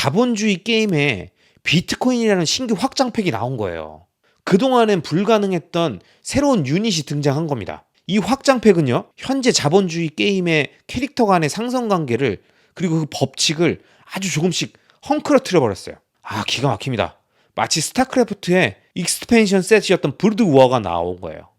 자본주의 게임에 비트코인이라는 신규 확장팩이 나온 거예요. 그동안엔 불가능했던 새로운 유닛이 등장한 겁니다. 이 확장팩은요, 현재 자본주의 게임의 캐릭터 간의 상성관계를 그리고 그 법칙을 아주 조금씩 헝클어뜨려 버렸어요. 기가 막힙니다. 마치 스타크래프트의 익스펜션 셋이었던 브루드 워가 나온 거예요.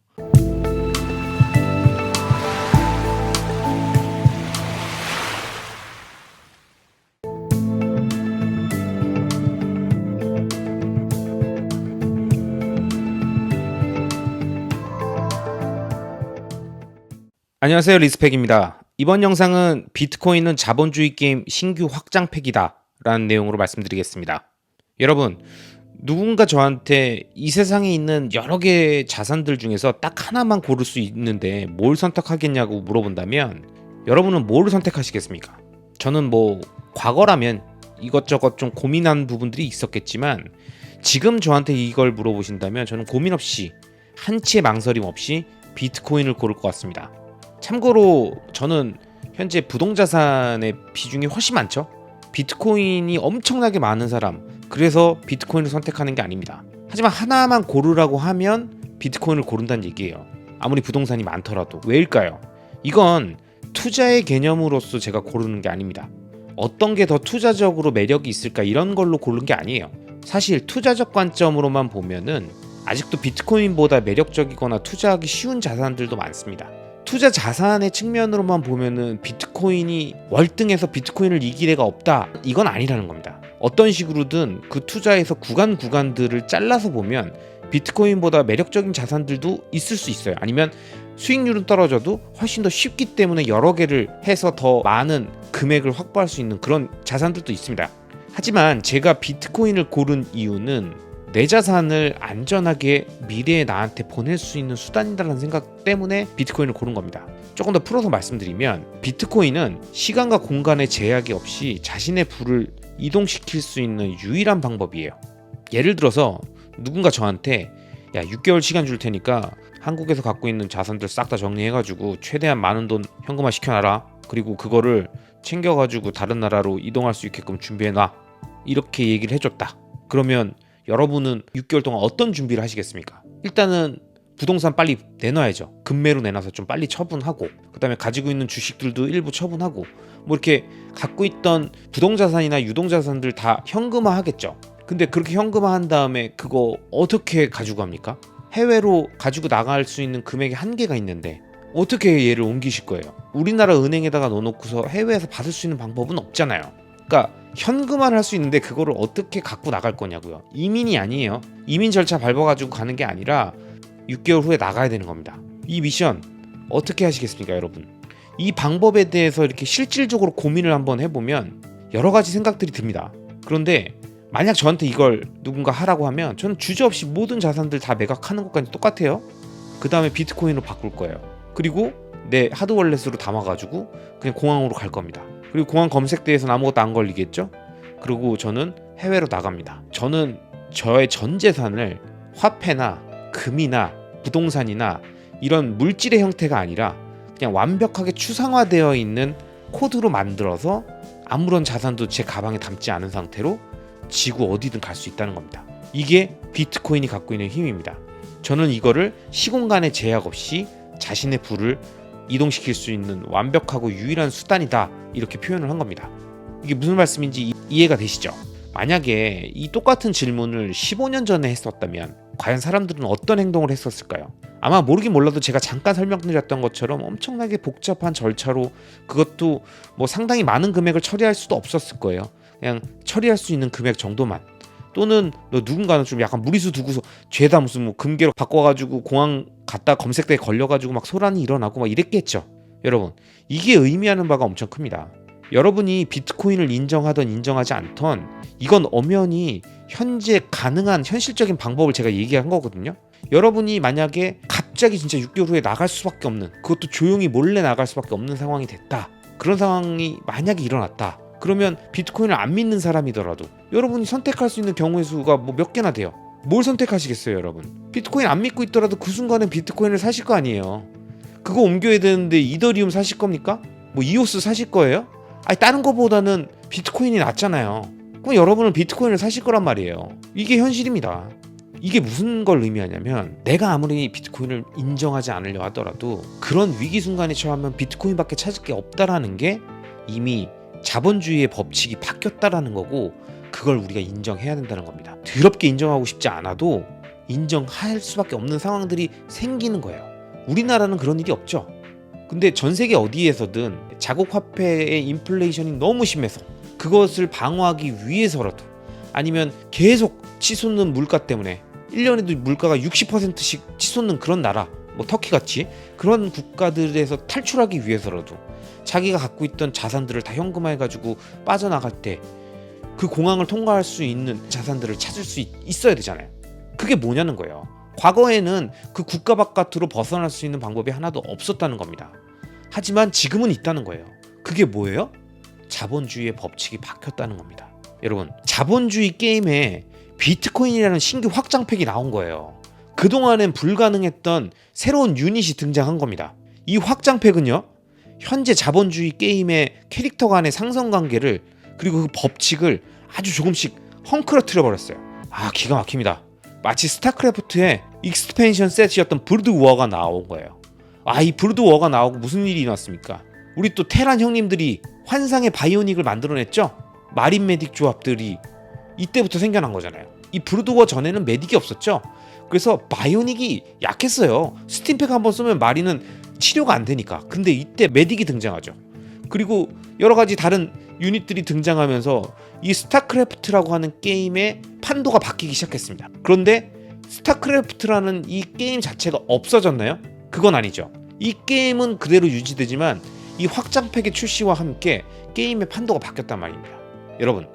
안녕하세요, 리스펙입니다. 이번 영상은 비트코인은 자본주의 게임 신규 확장팩이다 라는 내용으로 말씀드리겠습니다. 여러분, 누군가 저한테 이 세상에 있는 여러 개의 자산들 중에서 딱 하나만 고를 수 있는데 뭘 선택하겠냐고 물어본다면 여러분은 뭘 선택하시겠습니까? 저는 과거라면 이것저것 좀 고민한 부분들이 있었겠지만 지금 저한테 이걸 물어보신다면 저는 고민 없이 한치의 망설임 없이 비트코인을 고를 것 같습니다. 참고로 저는 현재 부동자산의 비중이 훨씬 많죠. 비트코인이 엄청나게 많은 사람, 그래서 비트코인을 선택하는 게 아닙니다. 하지만 하나만 고르라고 하면 비트코인을 고른다는 얘기예요. 아무리 부동산이 많더라도. 왜일까요? 이건 투자의 개념으로서 제가 고르는 게 아닙니다. 어떤 게 더 투자적으로 매력이 있을까 이런 걸로 고른 게 아니에요. 사실 투자적 관점으로만 보면은 아직도 비트코인보다 매력적이거나 투자하기 쉬운 자산들도 많습니다. 투자 자산의 측면으로만 보면은 비트코인이 월등해서 비트코인을 이길 애가 없다, 이건 아니라는 겁니다. 어떤 식으로든 그 투자에서 구간들을 잘라서 보면 비트코인보다 매력적인 자산들도 있을 수 있어요. 아니면 수익률은 떨어져도 훨씬 더 쉽기 때문에 여러 개를 해서 더 많은 금액을 확보할 수 있는 그런 자산들도 있습니다. 하지만 제가 비트코인을 고른 이유는 내 자산을 안전하게 미래에 나한테 보낼 수 있는 수단이라는 생각 때문에 비트코인을 고른 겁니다. 조금 더 풀어서 말씀드리면 비트코인은 시간과 공간의 제약이 없이 자신의 부를 이동시킬 수 있는 유일한 방법이에요. 예를 들어서 누군가 저한테 6개월 시간 줄 테니까 한국에서 갖고 있는 자산들 싹 다 정리해가지고 최대한 많은 돈 현금화 시켜놔라. 그리고 그거를 챙겨가지고 다른 나라로 이동할 수 있게끔 준비해놔. 이렇게 얘기를 해줬다. 그러면 여러분은 6개월 동안 어떤 준비를 하시겠습니까? 일단은 부동산 빨리 내놔야죠. 급매로 내놔서 좀 빨리 처분하고, 그 다음에 가지고 있는 주식들도 일부 처분하고, 이렇게 갖고 있던 부동자산이나 유동자산들 다 현금화 하겠죠. 근데 그렇게 현금화한 다음에 그거 어떻게 가지고 갑니까? 해외로 가지고 나갈 수 있는 금액의 한계가 있는데 어떻게 얘를 옮기실 거예요? 우리나라 은행에다가 넣어놓고서 해외에서 받을 수 있는 방법은 없잖아요. 그러니까 현금화를 할 수 있는데 그거를 어떻게 갖고 나갈 거냐고요. 이민이 아니에요. 이민 절차 밟아가지고 가는 게 아니라 6개월 후에 나가야 되는 겁니다. 이 미션 어떻게 하시겠습니까, 여러분? 이 방법에 대해서 이렇게 실질적으로 고민을 한번 해보면 여러 가지 생각들이 듭니다. 그런데 만약 저한테 이걸 누군가 하라고 하면 저는 주저없이 모든 자산들 다 매각하는 것까지 똑같아요. 그 다음에 비트코인으로 바꿀 거예요. 그리고 내 하드월렛으로 담아가지고 그냥 공항으로 갈 겁니다. 그리고 공항 검색대에서는 아무것도 안 걸리겠죠? 그리고 저는 해외로 나갑니다. 저는 저의 전 재산을 화폐나 금이나 부동산이나 이런 물질의 형태가 아니라 그냥 완벽하게 추상화되어 있는 코드로 만들어서 아무런 자산도 제 가방에 담지 않은 상태로 지구 어디든 갈 수 있다는 겁니다. 이게 비트코인이 갖고 있는 힘입니다. 저는 이거를 시공간의 제약 없이 자신의 부를 이동시킬 수 있는 완벽하고 유일한 수단이다, 이렇게 표현을 한 겁니다. 이게 무슨 말씀인지 이해가 되시죠? 만약에 이 똑같은 질문을 15년 전에 했었다면 과연 사람들은 어떤 행동을 했었을까요? 아마 모르긴 몰라도 제가 잠깐 설명드렸던 것처럼 엄청나게 복잡한 절차로, 그것도 상당히 많은 금액을 처리할 수도 없었을 거예요. 그냥 처리할 수 있는 금액 정도만, 또는 누군가는 좀 약간 무리수 두고서 죄다 무슨 금괴로 바꿔가지고 공항 갔다 검색대에 걸려가지고 소란이 일어나고 이랬겠죠. 여러분, 이게 의미하는 바가 엄청 큽니다. 여러분이 비트코인을 인정하던 인정하지 않던 이건 엄연히 현재 가능한 현실적인 방법을 제가 얘기한 거거든요. 여러분이 만약에 갑자기 진짜 6개월 후에 나갈 수밖에 없는, 그것도 조용히 몰래 나갈 수밖에 없는 상황이 됐다, 그런 상황이 만약에 일어났다, 그러면 비트코인을 안 믿는 사람이더라도 여러분이 선택할 수 있는 경우의 수가 몇 개나 돼요. 뭘 선택하시겠어요, 여러분? 비트코인 안 믿고 있더라도 그 순간에 비트코인을 사실 거 아니에요. 그거 옮겨야 되는데 이더리움 사실 겁니까? 이오스 사실 거예요? 아니, 다른 거보다는 비트코인이 낫잖아요. 그럼 여러분은 비트코인을 사실 거란 말이에요. 이게 현실입니다. 이게 무슨 걸 의미하냐면 내가 아무리 비트코인을 인정하지 않으려 하더라도 그런 위기 순간에 처하면 비트코인밖에 찾을 게 없다라는 게 이미 자본주의의 법칙이 바뀌었다라는 거고, 그걸 우리가 인정해야 된다는 겁니다. 더럽게 인정하고 싶지 않아도 인정할 수밖에 없는 상황들이 생기는 거예요. 우리나라는 그런 일이 없죠. 근데 전 세계 어디에서든 자국 화폐의 인플레이션이 너무 심해서 그것을 방어하기 위해서라도, 아니면 계속 치솟는 물가 때문에 1년에도 물가가 60%씩 치솟는 그런 나라, 뭐 터키같이 그런 국가들에서 탈출하기 위해서라도 자기가 갖고 있던 자산들을 다 현금화해가지고 빠져나갈 때 그 공항을 통과할 수 있는 자산들을 찾을 수 있어야 되잖아요. 그게 뭐냐는 거예요. 과거에는 그 국가 바깥으로 벗어날 수 있는 방법이 하나도 없었다는 겁니다. 하지만 지금은 있다는 거예요. 그게 뭐예요? 자본주의의 법칙이 바뀌었다는 겁니다. 여러분, 자본주의 게임에 비트코인이라는 신규 확장팩이 나온 거예요. 그동안엔 불가능했던 새로운 유닛이 등장한 겁니다. 이 확장팩은요, 현재 자본주의 게임의 캐릭터 간의 상성관계를, 그리고 그 법칙을 아주 조금씩 헝클어뜨려 버렸어요. 기가 막힙니다. 마치 스타크래프트의 익스펜션 셋이었던 브루드 워가 나온 거예요. 이 브루드 워가 나오고 무슨 일이 일어났습니까? 우리 또 테란 형님들이 환상의 바이오닉을 만들어냈죠? 마린 메딕 조합들이 이때부터 생겨난 거잖아요. 이 브루드 워 전에는 메딕이 없었죠? 그래서 바이오닉이 약했어요. 스팀팩 한번 쓰면 마린은 치료가 안 되니까. 근데 이때 메딕이 등장하죠. 그리고 여러 가지 다른 유닛들이 등장하면서 이 스타크래프트라고 하는 게임의 판도가 바뀌기 시작했습니다. 그런데 스타크래프트라는 이 게임 자체가 없어졌나요? 그건 아니죠. 이 게임은 그대로 유지되지만 이 확장팩의 출시와 함께 게임의 판도가 바뀌었단 말입니다. 여러분,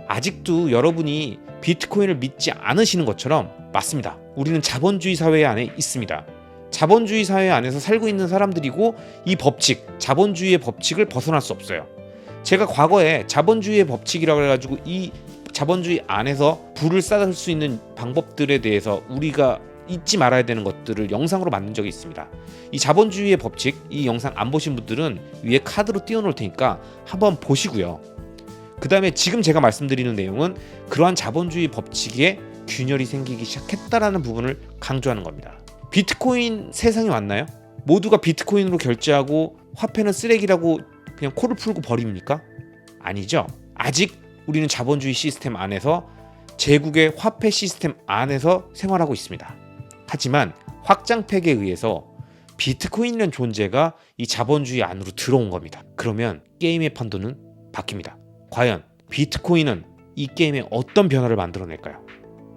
아직도 여러분이 비트코인을 믿지 않으시는 것처럼 맞습니다. 우리는 자본주의 사회 안에 있습니다. 자본주의 사회 안에서 살고 있는 사람들이고, 이 법칙, 자본주의의 법칙을 벗어날 수 없어요. 제가 과거에 자본주의의 법칙이라고 해가지고 이 자본주의 안에서 부를 쌓을 수 있는 방법들에 대해서 우리가 잊지 말아야 되는 것들을 영상으로 만든 적이 있습니다. 이 자본주의의 법칙, 이 영상 안 보신 분들은 위에 카드로 띄워놓을 테니까 한번 보시고요. 그 다음에 지금 제가 말씀드리는 내용은 그러한 자본주의 법칙에 균열이 생기기 시작했다라는 부분을 강조하는 겁니다. 비트코인 세상이 왔나요? 모두가 비트코인으로 결제하고 화폐는 쓰레기라고 그냥 코를 풀고 버립니까? 아니죠. 아직 우리는 자본주의 시스템 안에서, 제국의 화폐 시스템 안에서 생활하고 있습니다. 하지만 확장팩에 의해서 비트코인이라는 존재가 이 자본주의 안으로 들어온 겁니다. 그러면 게임의 판도는 바뀝니다. 과연 비트코인은 이 게임에 어떤 변화를 만들어낼까요?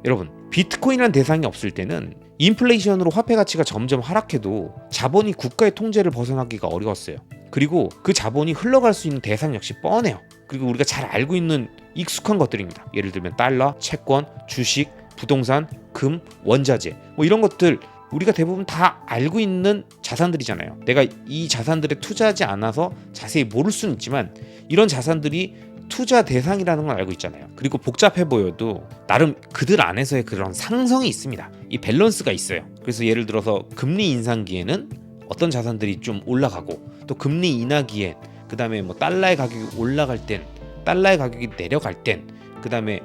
여러분, 비트코인이라는 대상이 없을 때는 인플레이션으로 화폐 가치가 점점 하락해도 자본이 국가의 통제를 벗어나기가 어려웠어요. 그리고 그 자본이 흘러갈 수 있는 대상 역시 뻔해요. 그리고 우리가 잘 알고 있는 익숙한 것들입니다. 예를 들면 달러, 채권, 주식, 부동산, 금, 원자재, 뭐 이런 것들 우리가 대부분 다 알고 있는 자산들이잖아요. 내가 이 자산들에 투자하지 않아서 자세히 모를 수는 있지만 이런 자산들이 투자 대상이라는 걸 알고 있잖아요. 그리고 복잡해 보여도 나름 그들 안에서의 그런 상성이 있습니다. 이 밸런스가 있어요. 그래서 예를 들어서 금리 인상기에는 어떤 자산들이 좀 올라가고, 또 금리 인하기에 그 다음에 뭐 달러의 가격이 올라갈 땐, 달러의 가격이 내려갈 땐, 그 다음에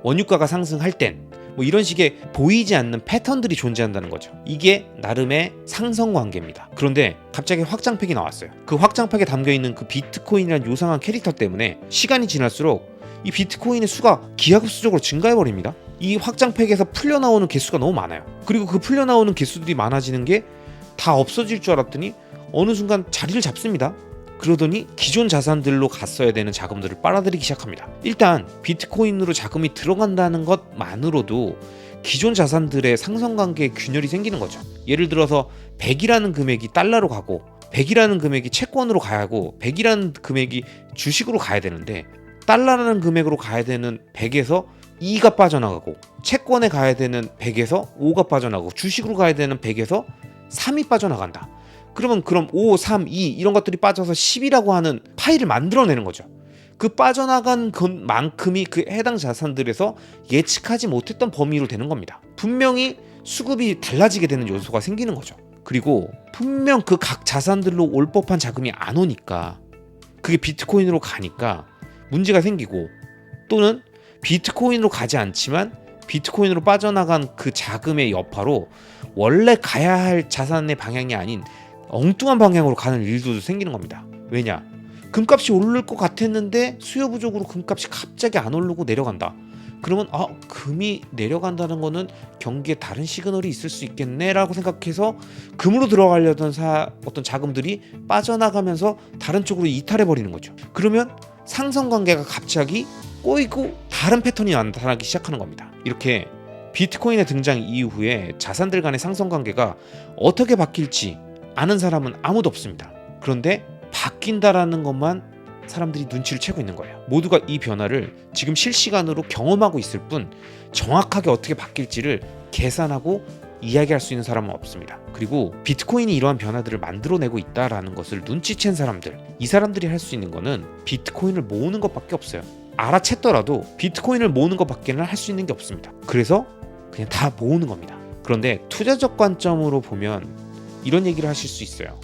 원유가가 상승할 땐, 뭐 이런 식의 보이지 않는 패턴들이 존재한다는 거죠. 이게 나름의 상성 관계입니다. 그런데 갑자기 확장팩이 나왔어요. 그 확장팩에 담겨있는 그 비트코인이라는 요상한 캐릭터 때문에 시간이 지날수록 이 비트코인의 수가 기하급수적으로 증가해버립니다. 이 확장팩에서 풀려나오는 개수가 너무 많아요. 그리고 그 풀려나오는 개수들이 많아지는 게 다 없어질 줄 알았더니 어느 순간 자리를 잡습니다. 그러더니 기존 자산들로 갔어야 되는 자금들을 빨아들이기 시작합니다. 일단 비트코인으로 자금이 들어간다는 것만으로도 기존 자산들의 상성관계에 균열이 생기는 거죠. 예를 들어서 100이라는 금액이 달러로 가고, 100이라는 금액이 채권으로 가야 하고, 100이라는 금액이 주식으로 가야 되는데, 달러라는 금액으로 가야 되는 100에서 2가 빠져나가고, 채권에 가야 되는 100에서 5가 빠져나가고, 주식으로 가야 되는 100에서 3이 빠져나간다. 그럼 5, 3, 2 이런 것들이 빠져서 10이라고 하는 파일을 만들어내는 거죠. 그 빠져나간 것만큼이 그 해당 자산들에서 예측하지 못했던 범위로 되는 겁니다. 분명히 수급이 달라지게 되는 요소가 생기는 거죠. 그리고 분명 그 각 자산들로 올 법한 자금이 안 오니까, 그게 비트코인으로 가니까 문제가 생기고, 또는 비트코인으로 가지 않지만 비트코인으로 빠져나간 그 자금의 여파로 원래 가야 할 자산의 방향이 아닌 엉뚱한 방향으로 가는 일도 생기는 겁니다. 왜냐? 금값이 오를 것 같았는데 수요 부족으로 금값이 갑자기 안 오르고 내려간다. 그러면 금이 내려간다는 거는 경기에 다른 시그널이 있을 수 있겠네라고 생각해서 금으로 들어가려던 어떤 자금들이 빠져나가면서 다른 쪽으로 이탈해 버리는 거죠. 그러면 상승 관계가 갑자기 꼬이고 다른 패턴이 나타나기 시작하는 겁니다. 이렇게 비트코인의 등장 이후에 자산들 간의 상승 관계가 어떻게 바뀔지 아는 사람은 아무도 없습니다. 그런데 바뀐다라는 것만 사람들이 눈치를 채고 있는 거예요. 모두가 이 변화를 지금 실시간으로 경험하고 있을 뿐 정확하게 어떻게 바뀔지를 계산하고 이야기할 수 있는 사람은 없습니다. 그리고 비트코인이 이러한 변화들을 만들어내고 있다라는 것을 눈치챈 사람들, 이 사람들이 할 수 있는 거는 비트코인을 모으는 것밖에 없어요. 알아챘더라도 비트코인을 모으는 것밖에는 할 수 있는 게 없습니다. 그래서 그냥 다 모으는 겁니다. 그런데 투자적 관점으로 보면 이런 얘기를 하실 수 있어요.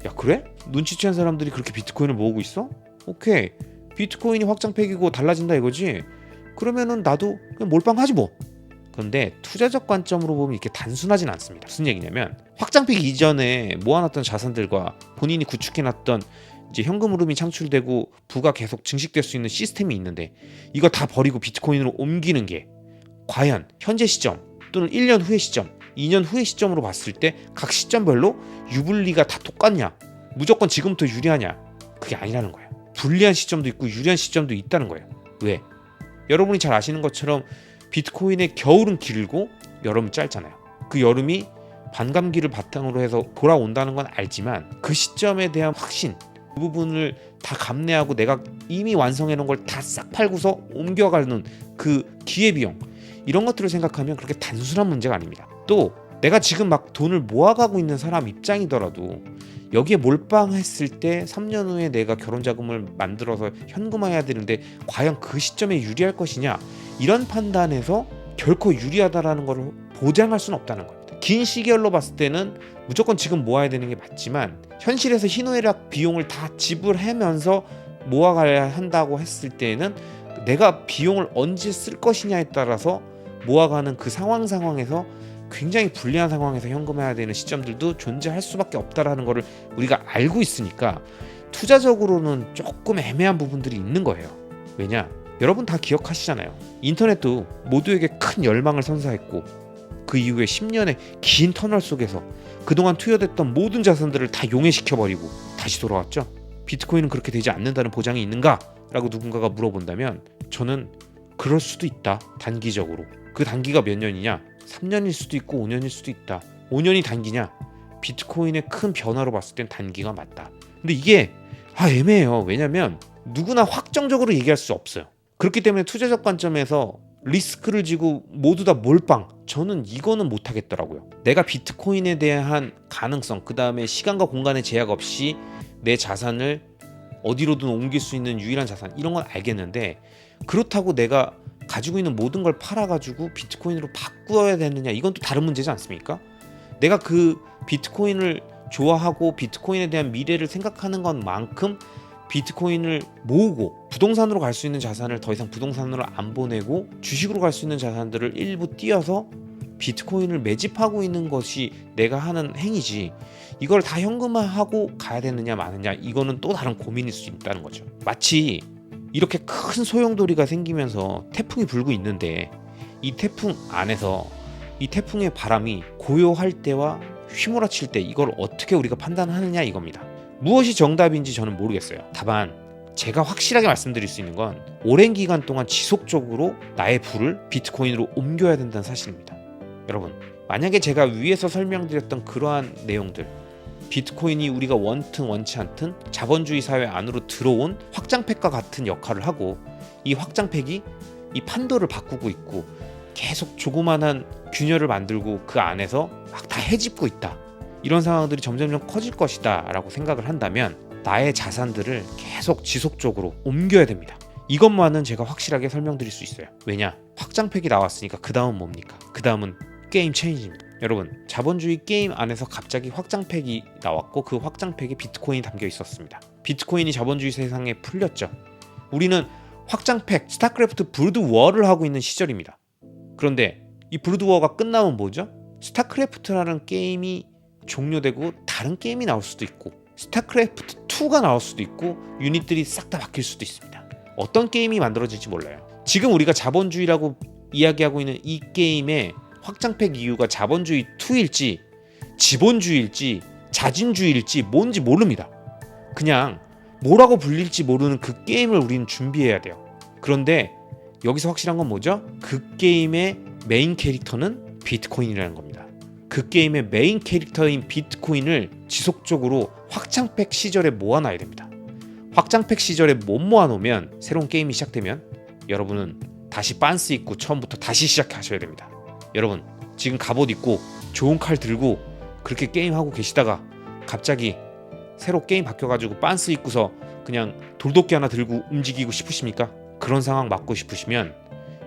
야, 그래? 눈치챈 사람들이 그렇게 비트코인을 모으고 있어? 오케이, 비트코인이 확장팩이고 달라진다 이거지? 그러면은 나도 그냥 몰빵하지 뭐. 그런데 투자적 관점으로 보면 이렇게 단순하진 않습니다. 무슨 얘기냐면 확장팩 이전에 모아놨던 자산들과 본인이 구축해놨던 이제 현금 흐름이 창출되고 부가 계속 증식될 수 있는 시스템이 있는데 이거 다 버리고 비트코인으로 옮기는 게 과연 현재 시점 또는 1년 후의 시점, 2년 후의 시점으로 봤을 때 각 시점별로 유불리가 다 똑같냐? 무조건 지금부터 유리하냐? 그게 아니라는 거예요. 불리한 시점도 있고 유리한 시점도 있다는 거예요. 왜? 여러분이 잘 아시는 것처럼 비트코인의 겨울은 길고 여름은 짧잖아요. 그 여름이 반감기를 바탕으로 해서 돌아온다는 건 알지만 그 시점에 대한 확신, 그 부분을 다 감내하고 내가 이미 완성해 놓은 걸 다 싹 팔고서 옮겨가는 그 기회비용, 이런 것들을 생각하면 그렇게 단순한 문제가 아닙니다. 또 내가 지금 막 돈을 모아가고 있는 사람 입장이더라도 여기에 몰빵했을 때 3년 후에 내가 결혼 자금을 만들어서 현금화해야 되는데 과연 그 시점에 유리할 것이냐, 이런 판단에서 결코 유리하다라는 것을 보장할 수는 없다는 겁니다. 긴 시계열로 봤을 때는 무조건 지금 모아야 되는 게 맞지만 현실에서 희노애락 비용을 다 지불하면서 모아가야 한다고 했을 때는 내가 비용을 언제 쓸 것이냐에 따라서 모아가는 그 상황에서 굉장히 불리한 상황에서 현금화해야 되는 시점들도 존재할 수밖에 없다라는 것을 우리가 알고 있으니까 투자적으로는 조금 애매한 부분들이 있는 거예요. 왜냐? 여러분 다 기억하시잖아요. 인터넷도 모두에게 큰 열망을 선사했고 그 이후에 10년의 긴 터널 속에서 그동안 투여됐던 모든 자산들을 다 용해시켜버리고 다시 돌아왔죠. 비트코인은 그렇게 되지 않는다는 보장이 있는가? 라고 누군가가 물어본다면 저는 그럴 수도 있다. 단기적으로. 그 단기가 몇 년이냐? 3년일 수도 있고 5년일 수도 있다. 5년이 단기냐? 비트코인의 큰 변화로 봤을 땐 단기가 맞다. 근데 이게 애매해요. 왜냐면 누구나 확정적으로 얘기할 수 없어요. 그렇기 때문에 투자적 관점에서 리스크를 지고 모두 다 몰빵, 저는 이거는 못하겠더라고요. 내가 비트코인에 대한 가능성, 그 다음에 시간과 공간의 제약 없이 내 자산을 어디로든 옮길 수 있는 유일한 자산, 이런 건 알겠는데 그렇다고 내가 가지고 있는 모든 걸 팔아가지고 비트코인으로 바꾸어야 되느냐, 이건 또 다른 문제지 않습니까? 내가 그 비트코인을 좋아하고 비트코인에 대한 미래를 생각하는 것만큼 비트코인을 모으고 부동산으로 갈 수 있는 자산을 더 이상 부동산으로 안 보내고 주식으로 갈 수 있는 자산들을 일부 띄어서 비트코인을 매집하고 있는 것이 내가 하는 행위지, 이걸 다 현금화하고 가야 되느냐 마느냐, 이거는 또 다른 고민일 수 있다는 거죠. 마치 이렇게 큰 소용돌이가 생기면서 태풍이 불고 있는데 이 태풍 안에서 이 태풍의 바람이 고요할 때와 휘몰아칠 때 이걸 어떻게 우리가 판단하느냐, 이겁니다. 무엇이 정답인지 저는 모르겠어요. 다만 제가 확실하게 말씀드릴 수 있는 건 오랜 기간 동안 지속적으로 나의 부를 비트코인으로 옮겨야 된다는 사실입니다. 여러분, 만약에 제가 위에서 설명드렸던 그러한 내용들, 비트코인이 우리가 원튼 원치 않든 자본주의 사회 안으로 들어온 확장팩과 같은 역할을 하고 이 확장팩이 이 판도를 바꾸고 있고 계속 조그만한 균열을 만들고 그 안에서 막 다 헤집고 있다, 이런 상황들이 점점점 커질 것이다 라고 생각을 한다면 나의 자산들을 계속 지속적으로 옮겨야 됩니다. 이것만은 제가 확실하게 설명드릴 수 있어요. 왜냐? 확장팩이 나왔으니까 그 다음은 뭡니까? 그 다음은 게임 체인지입니다. 여러분, 자본주의 게임 안에서 갑자기 확장팩이 나왔고 그 확장팩에 비트코인이 담겨 있었습니다. 비트코인이 자본주의 세상에 풀렸죠. 우리는 확장팩 스타크래프트 브루드워를 하고 있는 시절입니다. 그런데 이 브루드워가 끝나면 뭐죠? 스타크래프트라는 게임이 종료되고 다른 게임이 나올 수도 있고 스타크래프트 2가 나올 수도 있고 유닛들이 싹 다 바뀔 수도 있습니다. 어떤 게임이 만들어질지 몰라요. 지금 우리가 자본주의라고 이야기하고 있는 이 게임의 확장팩 이유가 자본주의 2일지 지본주의일지 자진주의일지 뭔지 모릅니다. 그냥 뭐라고 불릴지 모르는 그 게임을 우리는 준비해야 돼요. 그런데 여기서 확실한 건 뭐죠? 그 게임의 메인 캐릭터는 비트코인이라는 겁니다. 그 게임의 메인 캐릭터인 비트코인을 지속적으로 확장팩 시절에 모아놔야 됩니다. 확장팩 시절에 못 모아놓으면 새로운 게임이 시작되면 여러분은 다시 빤스 입고 처음부터 다시 시작하셔야 됩니다. 여러분 지금 갑옷 입고 좋은 칼 들고 그렇게 게임하고 계시다가 갑자기 새로 게임 바뀌어가지고 빤스 입고서 그냥 돌도끼 하나 들고 움직이고 싶으십니까? 그런 상황 맞고 싶으시면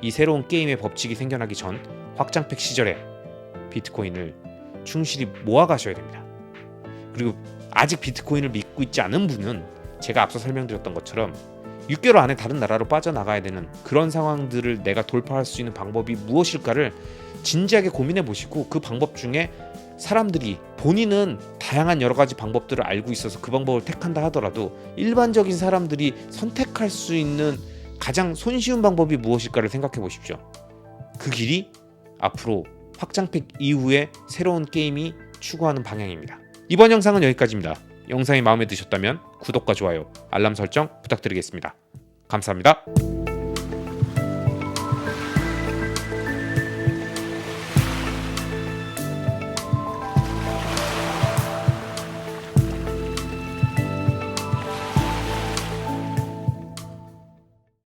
이 새로운 게임의 법칙이 생겨나기 전 확장팩 시절에 비트코인을 충실히 모아가셔야 됩니다. 그리고 아직 비트코인을 믿고 있지 않은 분은 제가 앞서 설명드렸던 것처럼 6개월 안에 다른 나라로 빠져나가야 되는 그런 상황들을 내가 돌파할 수 있는 방법이 무엇일까를 진지하게 고민해 보시고 그 방법 중에 사람들이 본인은 다양한 여러 가지 방법들을 알고 있어서 그 방법을 택한다 하더라도 일반적인 사람들이 선택할 수 있는 가장 손쉬운 방법이 무엇일까를 생각해 보십시오. 그 길이 앞으로 확장팩 이후에 새로운 게임이 추구하는 방향입니다. 이번 영상은 여기까지입니다. 영상이 마음에 드셨다면 구독과 좋아요, 알람 설정 부탁드리겠습니다. 감사합니다.